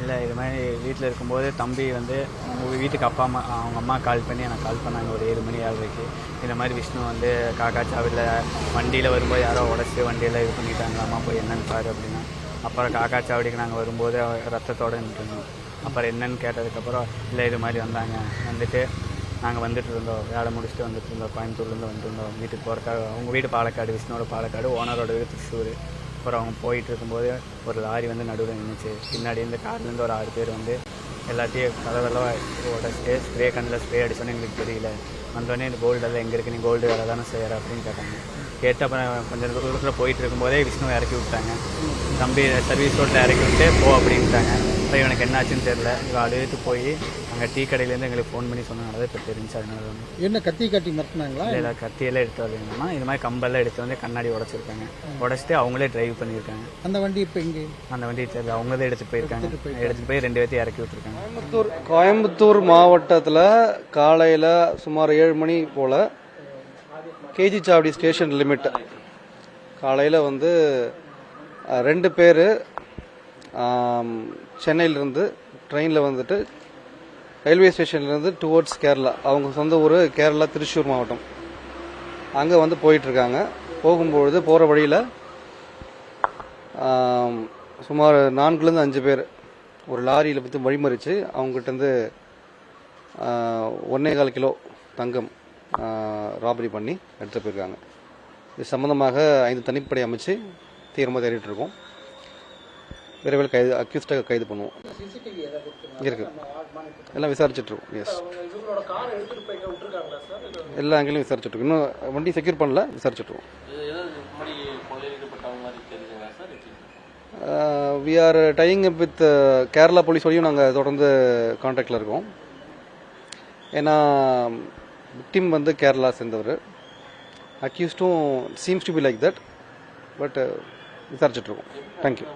இல்லை இது மாதிரி வீட்டில் இருக்கும்போது தம்பி வந்து வீட்டுக்கு அவங்க அம்மா கால் பண்ணி எனக்கு கால் பண்ணாங்க ஒரு 7 மணி 7:30. இந்த மாதிரி விஷ்ணு வந்து காக்காச்சாவில் வண்டியில் வரும்போது யாரோ உடச்சி வண்டியெல்லாம் இது பண்ணிட்டாங்க, அம்மா போய் என்னென்னு பாரு அப்படின்னா. அப்புறம் காக்காச்சாவடிக்கு நாங்கள் வரும்போது ரத்தத்தோடு நின்றுருந்தோம். அப்புறம் என்னென்னு கேட்டதுக்கப்புறம் இல்லை இது மாதிரி வந்தாங்க, வந்துட்டு நாங்கள் வந்துட்டு இருந்தோம், வேலை முடிச்சுட்டு வந்துட்டு இருந்தோம், கோயம்புத்தூர்லேருந்து வந்துருந்தோம் வீட்டுக்கு போகிறக்காக. அவங்க வீடு பாலக்காடு, விஷ்ணுவோட பாலக்காடு, ஓனரோட வீடு திருச்சூர். அப்புறம் அவங்க போயிட்டு இருக்கும்போது ஒரு லாரி வந்து நடுவில் நின்றுச்சு. பின்னாடி இந்த கார்லேருந்து ஒரு 6 பேர் வந்து எல்லாத்தையும் கதவெல்லாம் உடச்சிட்டு ஸ்ப்ரே கண்ணில் ஸ்ப்ரே அடிச்சோன்னு எங்களுக்கு தெரியல. வந்தோடனே இந்த கோல்டெல்லாம் எங்கே இருக்குது, நீ கோல்டு வேலை தானே செய்கிற அப்படின்னு கேட்டாங்க. கேட்டு அப்புறம் கொஞ்சம் தூரத்தில் போயிட்டு இருக்கும்போதே விஷ்ணுவை இறக்கி விட்டாங்க. தம்பி சர்வீஸ் ரோட்டில் இறக்கி விட்டு போ அப்படின்ட்டாங்க. இப்போ இவனுக்கு என்னாச்சுன்னு தெரில. இவன் அழுதுட்டு போய் அங்கே டீ கடையிலேருந்து எங்களுக்கு ஃபோன் பண்ணி சொன்னாங்க, இப்போ தெரிஞ்சு. அதனால என்ன கத்தி காட்டி மிரட்டினாங்களா? இல்லை கத்தியெல்லாம் எடுத்து வரலைங்கம்மா, இது மாதிரி கம்பெல்லாம் எடுத்து வந்து கண்ணாடி உடச்சிருக்காங்க. உடச்சிட்டு அவங்களே டிரைவ் பண்ணியிருக்காங்க. அந்த வண்டி இப்போ இங்கே அந்த வண்டி தெரியல, அவங்க தான் எடுத்துகிட்டு போயிருக்காங்க. எடுத்துகிட்டு போய் 2 பேர்த்தையும் இறக்கி விட்டுருக்காங்க. கோயம்புத்தூர் மாவட்டத்தில் காலையில் சுமார் 7 மணி போல் கேஜி சாவடி ஸ்டேஷன் லிமிட் காலையில் வந்து 2 பேர் சென்னையிலேருந்து ட்ரெயினில் வந்துட்டு ரயில்வே ஸ்டேஷன்லேருந்து டுவோர்ட்ஸ் கேரளா, அவங்க சொந்த ஊர் கேரளா திருச்சூர் மாவட்டம், அங்கே வந்து போயிட்டுருக்காங்க. போகும்பொழுது போகிற வழியில் சுமார் 4லேருந்து 5 பேர் ஒரு லாரியில் பற்றி வழிமறித்து அவங்ககிட்டருந்து 1.25 கிலோ தங்கம் ராபரி பண்ணி எடுத்து போயிருக்காங்க. இது சம்மந்தமாக 5 தனிப்படை அமைச்சு தீவிரமாக தேடிட்டு இருக்கோம். விரைவில் அக்யூஸ்டாக கைது பண்ணுவோம். இருக்கு, எல்லாம் விசாரிச்சுட்ருக்கோம். எஸ், எல்லா ஆங்கிலையும் விசாரிச்சுட்ருக்கோம். இன்னும் வண்டி செக்யூர் பண்ணல, விசாரிச்சுட்ருக்கோம். We are tying up with Kerala போலீஸோடையும் நாங்கள் தொடர்ந்து கான்டாக்டில் இருக்கோம். ஏன்னா விக்டிம் வந்து கேரளா சேர்ந்தவர், அக்யூஸ்டும் seems to be like that. But விசாரிச்சுட்ருக்கோம். தேங்க்யூ.